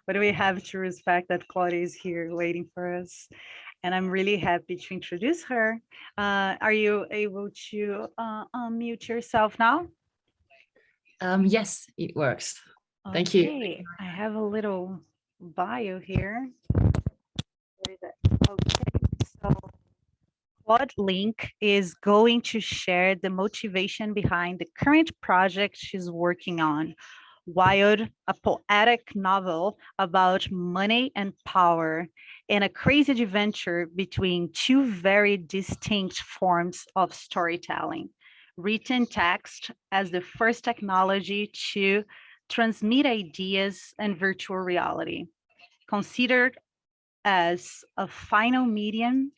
but we have to respect that Claudia is here waiting for us. And I'm really happy to introduce her. Are you able to unmute yourself now? Yes, it works. Thank you. Okay, I have a little bio here. Where is it? Okay, so Claude Link is going to share the motivation behind the current project she's working on, Wild, a poetic novel about money and power, and a crazy adventure between two very distinct forms of storytelling. Written text as the first technology to transmit ideas and virtual reality, considered as a final medium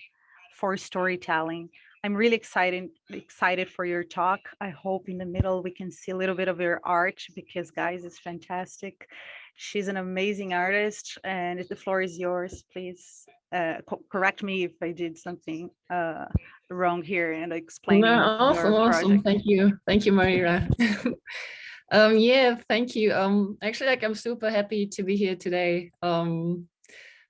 for storytelling. I'm really excited for your talk. I hope in the middle we can see a little bit of your art because guys, it's fantastic. She's an amazing artist, and if the floor is yours, please correct me if I did something wrong here and No, explaining awesome, your awesome. project. Thank you, Maria. Yeah, thank you. Actually, like I'm super happy to be here today.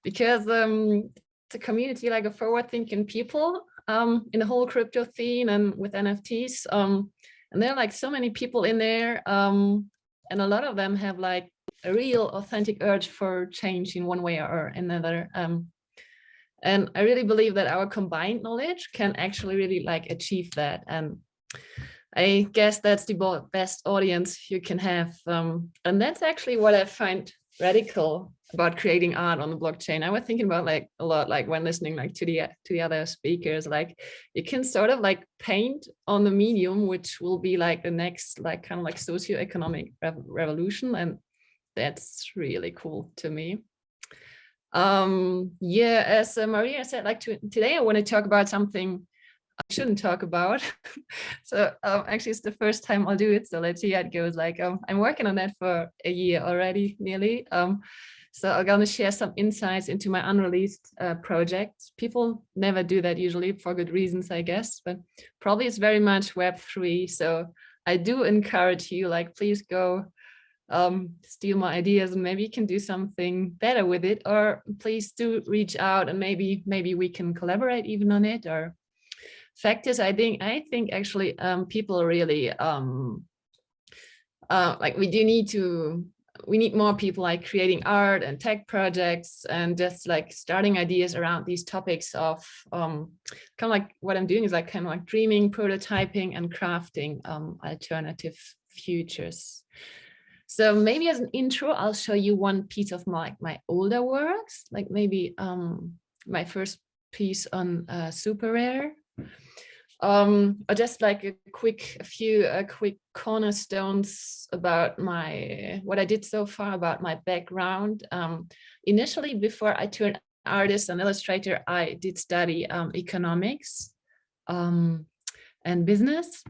Because it's a community like a forward-thinking people in the whole crypto scene and with NFTs. And there are like so many people in there, and a lot of them have like a real authentic urge for change in one way or another. And I really believe that our combined knowledge can actually really like achieve that. And I guess that's the best audience you can have. And that's actually what I find radical about creating art on the blockchain. I was thinking about like a lot, like when listening like to the other speakers, like you can sort of like paint on the medium, which will be like the next like kind of like socioeconomic revolution. And that's really cool to me. Yeah, as Maria said, like today I want to talk about something I shouldn't talk about. So actually it's the first time I'll do it. So let's see how it goes. Like I'm working on that for a year already, nearly. So I'm gonna share some insights into my unreleased projects. People never do that usually for good reasons, I guess, but probably it's very much Web3. So I do encourage you, like, please go steal my ideas and maybe you can do something better with it, or please do reach out and maybe we can collaborate even on it. Or fact is, I think actually people really like we need more people like creating art and tech projects and just like starting ideas around these topics of kind of like what I'm doing is like kind of like dreaming, prototyping and crafting alternative futures. So maybe as an intro, I'll show you one piece of my older works, like maybe my first piece on super rare. Or just like a few quick cornerstones about what I did so far, about my background. Initially, before I turned artist and illustrator, I did study economics and business.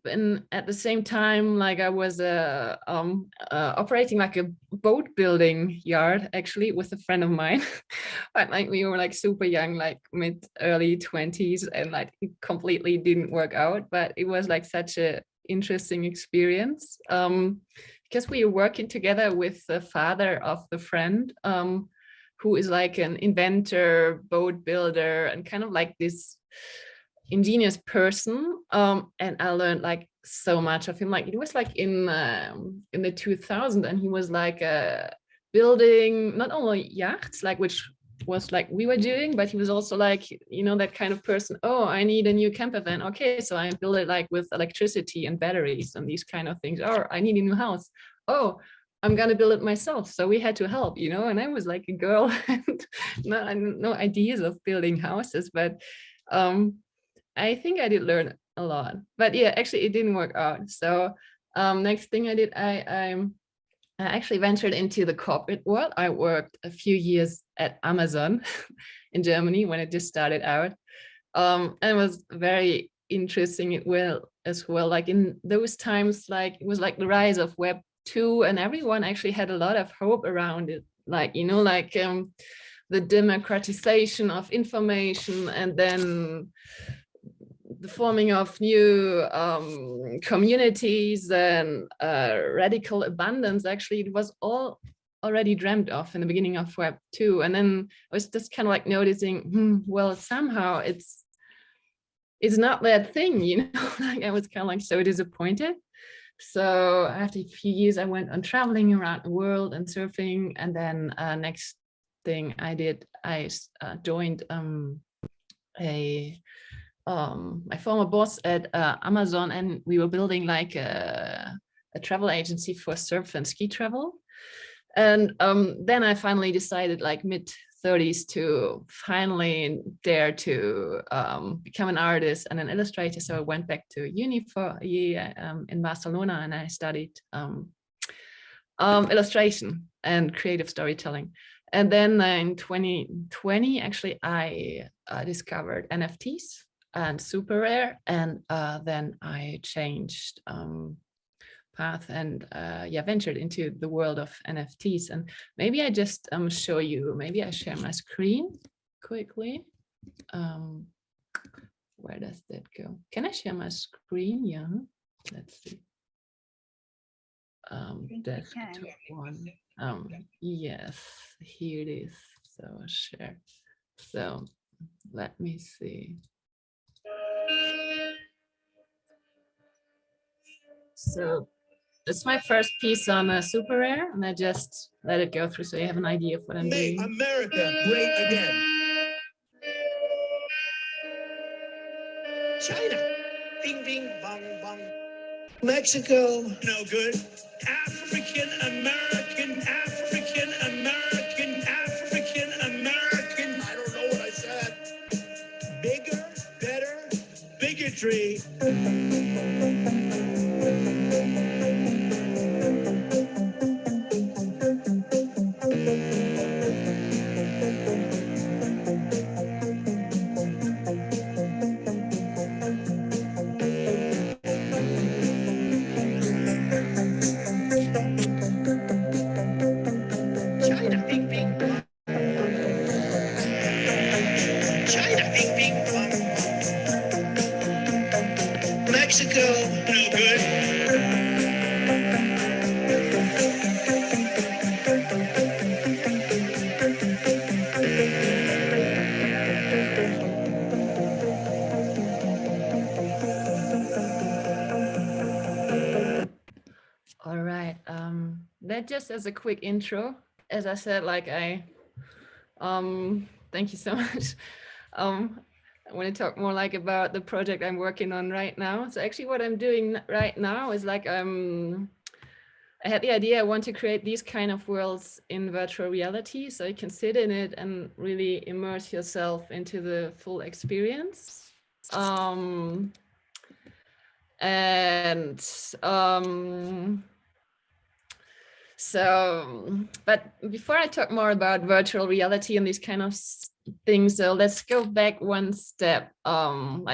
And at the same time, like I was operating like a boat building yard actually with a friend of mine. But like we were like super young, like mid early 20s, and like it completely didn't work out. But it was like such a interesting experience because we were working together with the father of the friend who is like an inventor, boat builder, and kind of like this ingenious person. And I learned like so much of him. Like it was like in the 2000s, and he was like building not only yachts, like which was like we were doing, but he was also like, you know, that kind of person. Oh, I need a new camper van. Okay, so I build it like with electricity and batteries and these kind of things. Or I need a new house. Oh, I'm gonna build it myself. So we had to help, you know. And I was like a girl and no ideas of building houses, but I think I did learn a lot. But yeah, actually it didn't work out. So next thing I did, I actually ventured into the corporate world. I worked a few years at Amazon in Germany when it just started out. And it was very interesting as well. Like in those times, like it was like the rise of Web 2, and everyone actually had a lot of hope around it. Like, you know, like the democratization of information, and then the forming of new communities and radical abundance, actually, it was all already dreamt of in the beginning of Web 2. And then I was just kind of like noticing, well, somehow it's not that thing, you know. Like I was kind of like so disappointed. So after a few years, I went on traveling around the world and surfing. And then next thing I did, I joined my former boss at Amazon, and we were building like a travel agency for surf and ski travel. And then I finally decided, like mid-30s, to finally dare to become an artist and an illustrator. So I went back to uni for a year in Barcelona, and I studied illustration and creative storytelling. And then in 2020, actually, I discovered NFTs and super rare, and then I changed path and ventured into the world of NFTs. And maybe I just show you, maybe I share my screen quickly. Where does that go? Can I share my screen? Yeah, let's see. Desktop one. Yes, here it is. So share. So let me see. So it's my first piece on super rare, and I just let it go through so you have an idea of what I'm doing. America great again. China, bing, bing, bong, bong. Mexico, no good. African American, African American, African American. I don't know what I said. Bigger, better, bigotry. Mexico, no good. All right. That just as a quick intro. As I said, like thank you so much. I want to talk more like about the project I'm working on right now. So actually what I'm doing right now is like, I had the idea I want to create these kind of worlds in virtual reality. So you can sit in it and really immerse yourself into the full experience. So, but before I talk more about virtual reality and these kind of things, so let's go back one step. When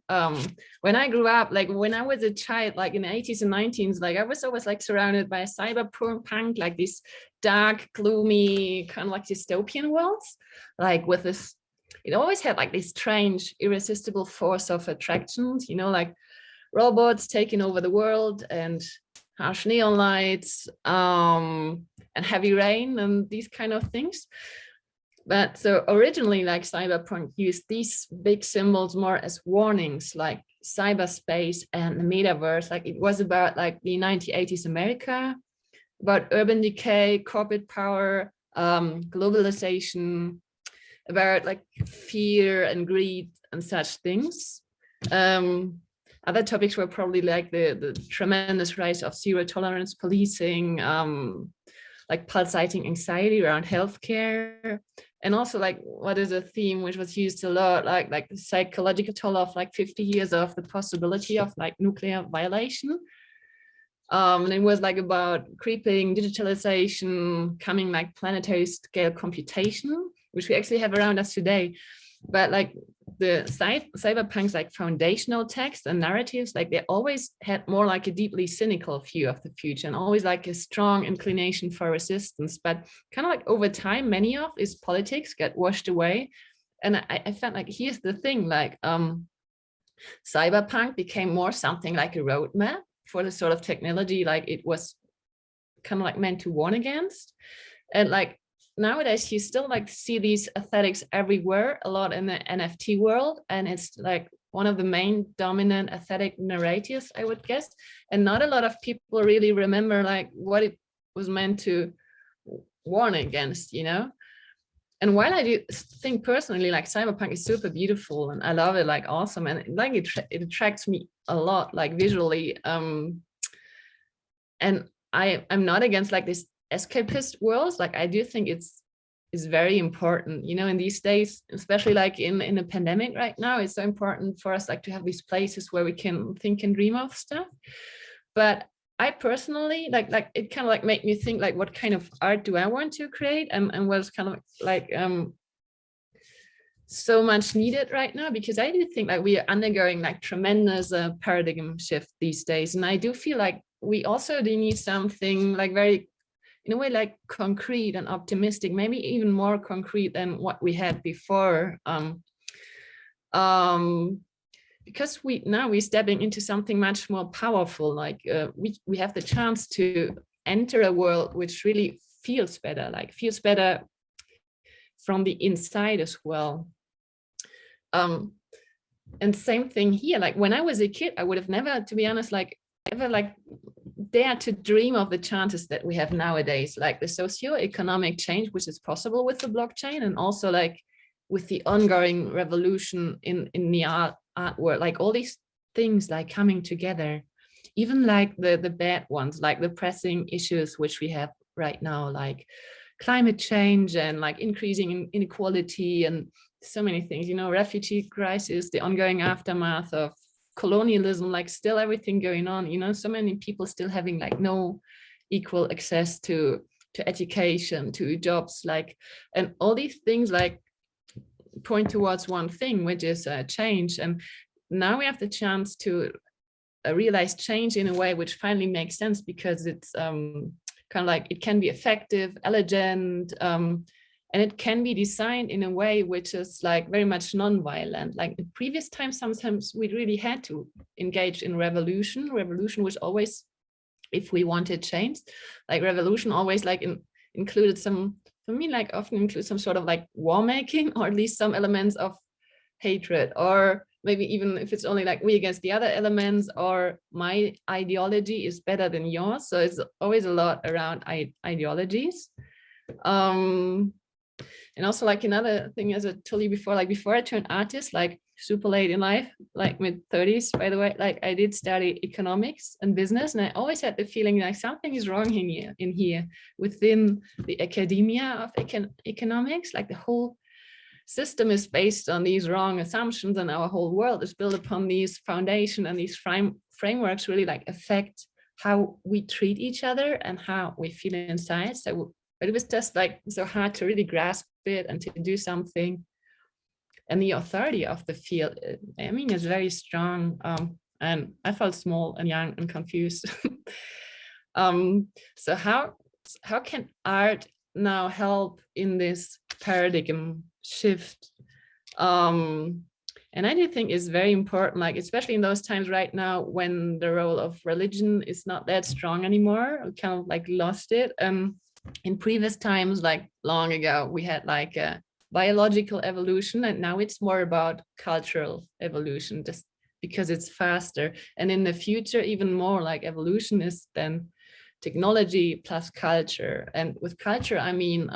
I grew up, like when I was a child, like in the 80s and 90s, like I was always like surrounded by cyberpunk, like these dark, gloomy, kind of like dystopian worlds, like with this, it always had like this strange, irresistible force of attractions, you know, like robots taking over the world and harsh neon lights and heavy rain and these kind of things. But so originally, like cyberpunk used these big symbols more as warnings, like cyberspace and the metaverse. Like it was about like the 1980s America, about urban decay, corporate power, globalization, about like fear and greed and such things. Other topics were probably like the tremendous rise of zero tolerance policing, like pulsating anxiety around healthcare, and also like what is a theme which was used a lot, like the psychological toll of like 50 years of the possibility of like nuclear violation. And it was like about creeping digitalization, coming like planetary scale computation, which we actually have around us today. But like the cyberpunk's like foundational text and narratives, like they always had more like a deeply cynical view of the future and always like a strong inclination for resistance. But kind of like over time, many of its politics get washed away. And I felt like here's the thing, like cyberpunk became more something like a roadmap for the sort of technology like it was kind of like meant to warn against. And like nowadays you still like see these aesthetics everywhere, a lot in the NFT world, and it's like one of the main dominant aesthetic narratives, I would guess. And not a lot of people really remember like what it was meant to warn against, you know. And while I do think personally like cyberpunk is super beautiful and I love it, like awesome, and like it attracts me a lot like visually, and I'm not against like this escapist worlds. Like I do think it's very important, you know, in these days, especially like in a pandemic right now, it's so important for us like to have these places where we can think and dream of stuff. But I personally like it kind of like make me think like what kind of art do I want to create, and what's kind of like so much needed right now, because I do think like we are undergoing like tremendous paradigm shift these days, and I do feel like we also do need something like very, in a way, like concrete and optimistic, maybe even more concrete than what we had before. Because we're stepping into something much more powerful. Like we have the chance to enter a world which really feels better, like feels better from the inside as well. And same thing here. Like when I was a kid, I would have never, to be honest, like ever like dare to dream of the chances that we have nowadays, like the socio-economic change which is possible with the blockchain, and also like with the ongoing revolution in the art world, like all these things like coming together, even like the bad ones, like the pressing issues which we have right now, like climate change and like increasing inequality and so many things, you know, refugee crisis, the ongoing aftermath of colonialism, like still everything going on, you know, so many people still having like no equal access to education, to jobs, like, and all these things like point towards one thing, which is change. And now we have the chance to realize change in a way which finally makes sense, because it's kind of like it can be effective, elegant, and it can be designed in a way which is like very much non-violent. Like in previous times, sometimes we really had to engage in revolution. Revolution was always, if we wanted change, like revolution always like included some, for me, like often includes some sort of like war making, or at least some elements of hatred, or maybe even if it's only like we against the other elements, or my ideology is better than yours. So it's always a lot around ideologies. And also like another thing, as I told you before, like before I turned artist, like super late in life, like mid-30s, by the way, like I did study economics and business, and I always had the feeling like something is wrong in here within the academia of economics. Like the whole system is based on these wrong assumptions, and our whole world is built upon these foundation, and these frameworks really like affect how we treat each other and how we feel inside. So but it was just like so hard to really grasp it and to do something. And the authority of the field, I mean, is very strong. And I felt small and young and confused. So how can art now help in this paradigm shift? And I do think it's very important, like especially in those times right now when the role of religion is not that strong anymore. We kind of like lost it. In previous times, like long ago, we had like a biological evolution, and now it's more about cultural evolution, just because it's faster. And in the future, even more like evolution is then technology plus culture. And with culture, I mean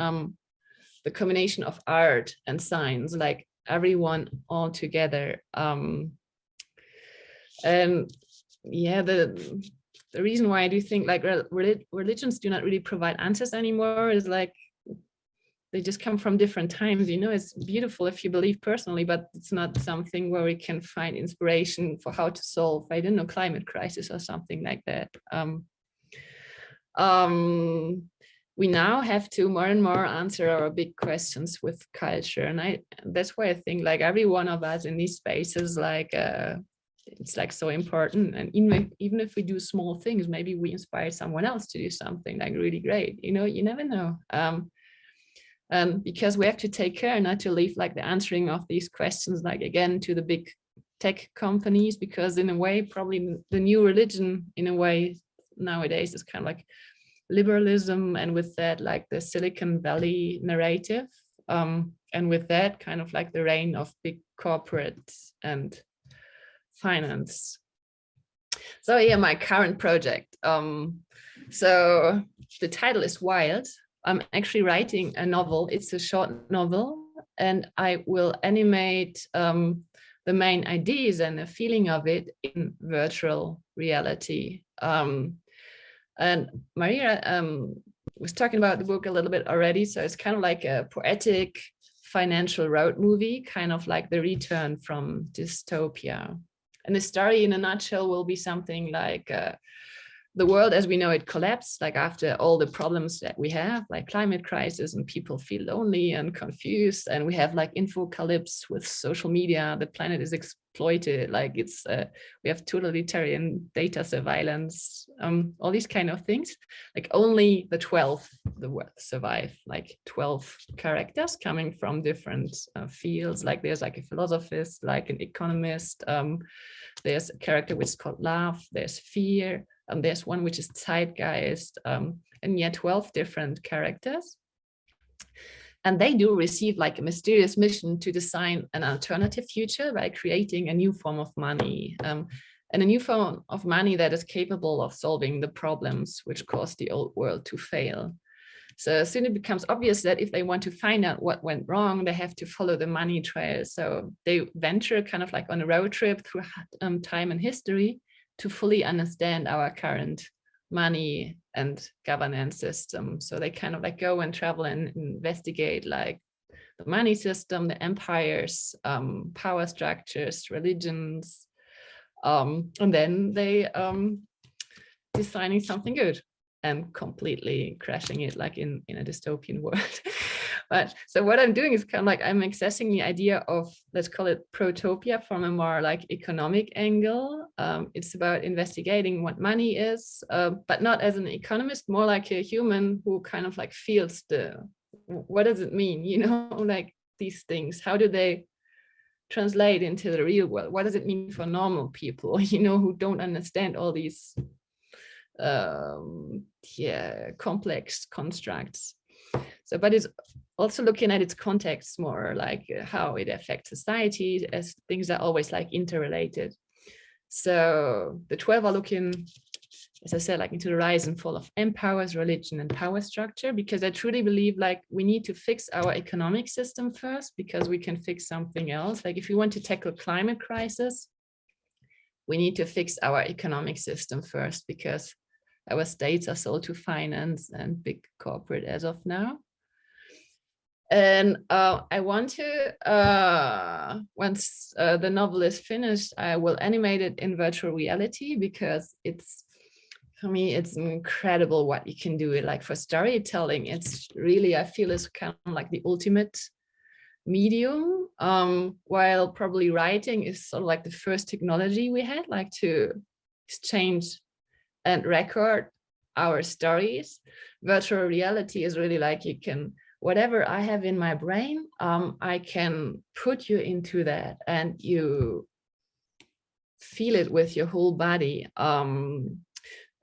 the combination of art and science, like everyone all together. And yeah, the reason why I do think like religions do not really provide answers anymore is like they just come from different times. You know, it's beautiful if you believe personally, but it's not something where we can find inspiration for how to solve, I don't know, climate crisis or something like that. We now have to more and more answer our big questions with culture, and that's why I think like every one of us in these spaces, like it's like so important. And even if we do small things, maybe we inspire someone else to do something like really great, you know, you never know. Because we have to take care not to leave like the answering of these questions like again to the big tech companies, because in a way, probably the new religion in a way nowadays is kind of like liberalism, and with that, like the Silicon Valley narrative, and with that kind of like the reign of big corporates and finance. So yeah, my current project. So the title is Wild. I'm actually writing a novel. It's a short novel, and I will animate the main ideas and the feeling of it in virtual reality. And Maria was talking about the book a little bit already. So it's kind of like a poetic financial road movie, kind of like the return from dystopia. And the story in a nutshell will be something like the world as we know it collapsed, like after all the problems that we have, like climate crisis, and people feel lonely and confused, and we have like infocalypse with social media. The planet is exploited, like it's we have totalitarian data surveillance, all these kind of things. Like only the 12 survive, like 12 characters coming from different fields. Like there's like a philosophist, like an economist, there's a character which is called love, there's fear, and there's one which is zeitgeist, and yet 12 different characters. And they do receive like a mysterious mission to design an alternative future by creating a new form of money, and a new form of money that is capable of solving the problems which caused the old world to fail. So soon it becomes obvious that if they want to find out what went wrong, they have to follow the money trail. So they venture kind of like on a road trip through time and history to fully understand our current money and governance system. So they kind of like go and travel and investigate like the money system, the empires, power structures, religions, and then they designing something good and completely crashing it like in a dystopian world. But so what I'm doing is kind of like I'm accessing the idea of, let's call it protopia, from a more like economic angle. It's about investigating what money is, but not as an economist, more like a human who kind of like feels what does it mean, you know, like these things, how do they translate into the real world? What does it mean for normal people, you know, who don't understand all these complex constructs. So, but it's also looking at its context more, like how it affects society, as things are always like interrelated. So the 12 are looking, as I said, like into the rise and fall of empires, religion, and power structure, because I truly believe like we need to fix our economic system first, because we can fix something else. Like if you want to tackle climate crisis, we need to fix our economic system first, because our states are sold to finance and big corporate as of now. And I want to, once the novel is finished, I will animate it in virtual reality, because it's, for me, it's incredible what you can do. Like for storytelling, it's really, I feel it's kind of like the ultimate medium, while probably writing is sort of like the first technology we had, like to exchange and record our stories. Virtual reality is really like you can, whatever I have in my brain, I can put you into that and you feel it with your whole body. And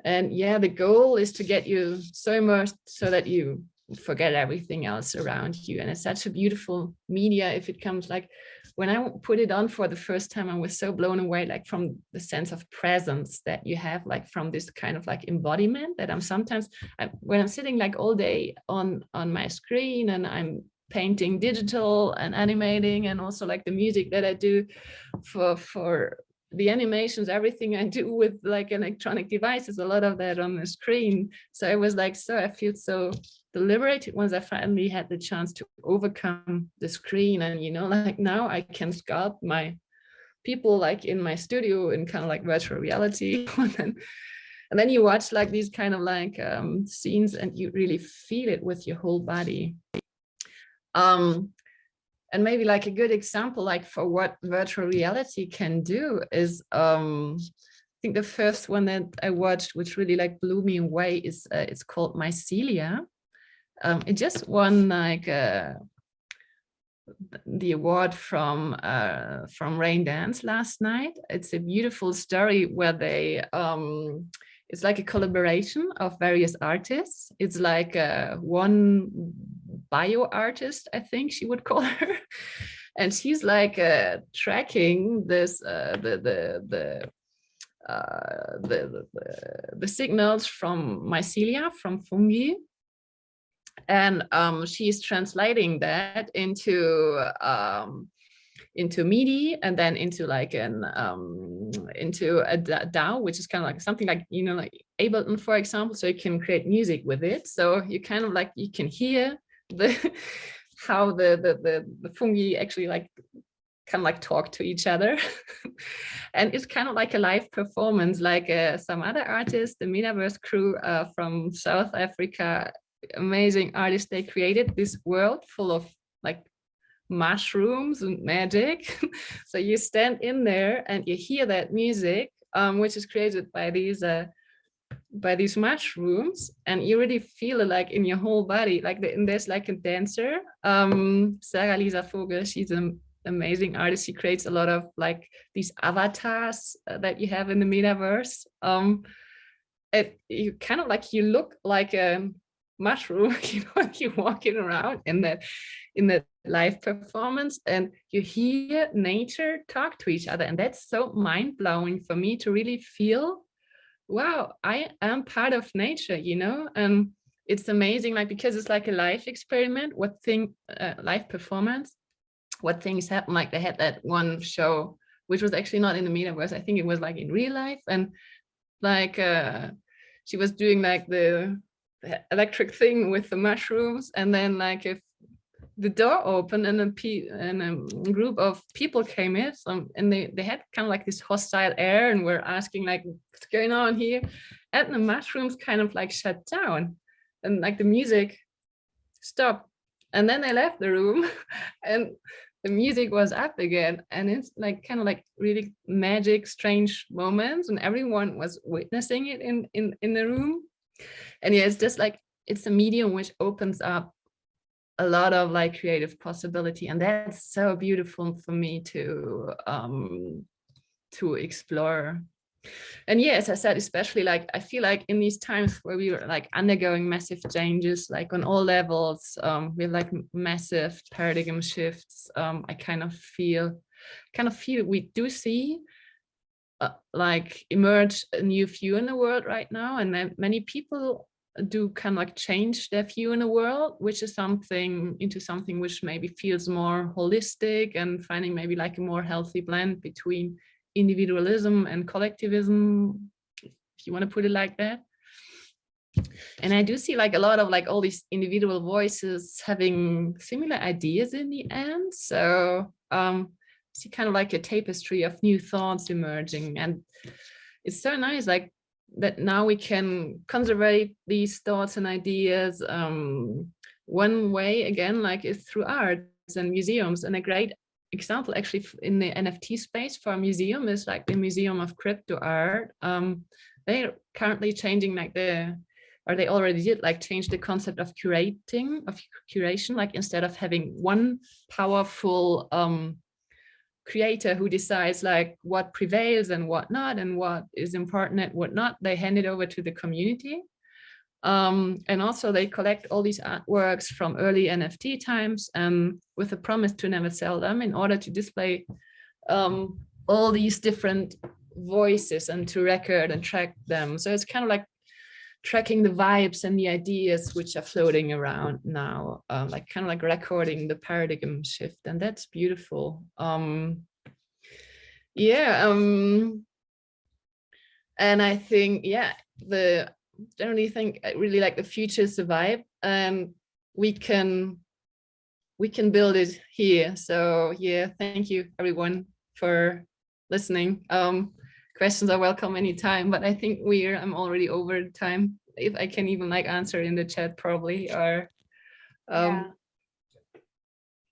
yeah, the goal is to get you so immersed so that you forget everything else around you. And it's such a beautiful media. If it comes, like when I put it on for the first time, I was so blown away, like from the sense of presence that you have, like from this kind of like embodiment that I'm sometimes, when I'm sitting like all day on my screen and I'm painting digital and animating, and also like the music that I do for the animations, everything I do with like electronic devices, a lot of that on the screen. So it was like, so I feel so liberated once I finally had the chance to overcome the screen. And, you know, like now I can sculpt my people like in my studio in kind of like virtual reality. And then you watch like these kind of like scenes and you really feel it with your whole body. And maybe like a good example, like for what virtual reality can do is, I think the first one that I watched, which really like blew me away, is it's called Mycelia. It just won like the award from Rain Dance last night. It's a beautiful story where they it's like a collaboration of various artists. It's like one bio artist, I think she would call her, and she's like tracking this the signals from mycelia, from fungi, and she's translating that into MIDI and then into like an into a DAW, which is kind of like something like, you know, like Ableton, for example, so you can create music with it. So you kind of like, you can hear the how the fungi actually like kind of like talk to each other. And it's kind of like a live performance, like some other artists, the Metaverse crew from South Africa, amazing artists. They created this world full of like mushrooms and magic. So you stand in there and you hear that music, which is created by these mushrooms, and you really feel it like in your whole body. Like and there's like a dancer, Sarah Lisa Vogel. She's an amazing artist. She creates a lot of like these avatars that you have in the metaverse. You kind of like, you look like a mushroom, you know, you're walking around in that live performance, and you hear nature talk to each other. And that's so mind-blowing for me to really feel, wow, I am part of nature, you know. And it's amazing, like, because it's like a live experiment, live performance, what things happen. Like they had that one show which was actually not in the metaverse, I think it was like in real life, and like she was doing like the electric thing with the mushrooms, and then like if the door opened and a group of people came in, and they had kind of like this hostile air and were asking like, what's going on here? And the mushrooms kind of like shut down, and like the music stopped, and then they left the room and the music was up again. And it's like kind of like really magic, strange moments, and everyone was witnessing it in the room. And yeah, it's just like, it's a medium which opens up a lot of like creative possibility, and that's so beautiful for me to explore. And yeah, as I said, especially like I feel like in these times where we were like undergoing massive changes, like on all levels, we have like massive paradigm shifts. I kind of feel we do see like emerge a new view in the world right now, and then many people do kind of like change their view in the world, which is something which maybe feels more holistic, and finding maybe like a more healthy blend between individualism and collectivism, if you want to put it like that. And I do see like a lot of like all these individual voices having similar ideas in the end. So see kind of like a tapestry of new thoughts emerging, and it's so nice like that now we can conserve these thoughts and ideas. One way again, like, is through arts and museums. And a great example actually in the NFT space for a museum is like the Museum of Crypto Art. They're currently changing like they already did like change the concept of curation, like instead of having one powerful creator who decides like what prevails and what not, and what is important and what not, they hand it over to the community. And also they collect all these artworks from early NFT times, with a promise to never sell them, in order to display all these different voices and to record and track them. So it's kind of like tracking the vibes and the ideas which are floating around now, like kind of like recording the paradigm shift, and that's beautiful. Yeah, and I think, yeah, generally think I really like the future survive, and we can build it here. So yeah, thank you everyone for listening. Questions are welcome anytime, but I think I'm already over time. If I can even like answer in the chat probably, or yeah,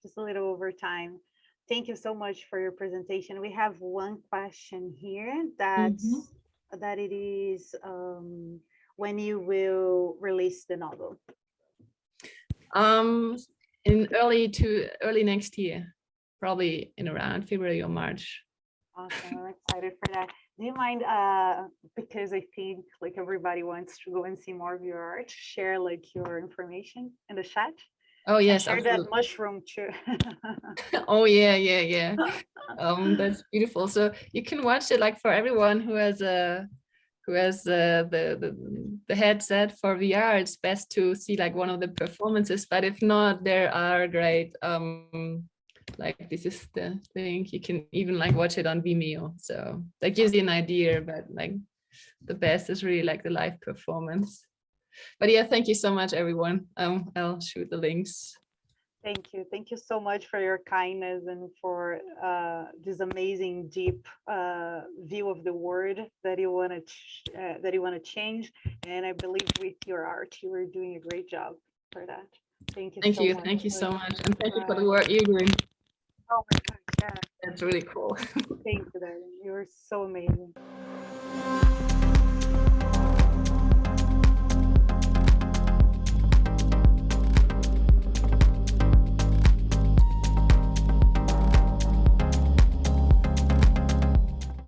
just a little over time. Thank you so much for your presentation. We have one question here that it is when you will release the novel. in early next year, probably in around February or March. Awesome. I'm excited for that. Do you mind, because I think like everybody wants to go and see more of your art, share like your information in the chat? Oh And yes, share that absolutely. mushroom too. Oh yeah. That's beautiful. So you can watch it like for everyone who has the headset for VR. It's best to see like one of the performances. But if not, there are great like this is the thing. You can even like watch it on Vimeo. So that gives you an idea. But like the best is really like the live performance. But yeah, thank you so much, everyone. I'll shoot the links. Thank you. Thank you so much for your kindness and for this amazing, deep view of the word that you want to change. And I believe with your art, you are doing a great job for that. Thank you. Thank so you. much Thank you for so it. much. And thank you for the work you're doing. Oh my gosh, yeah. That's really cool. Thank you, darling. You're so amazing.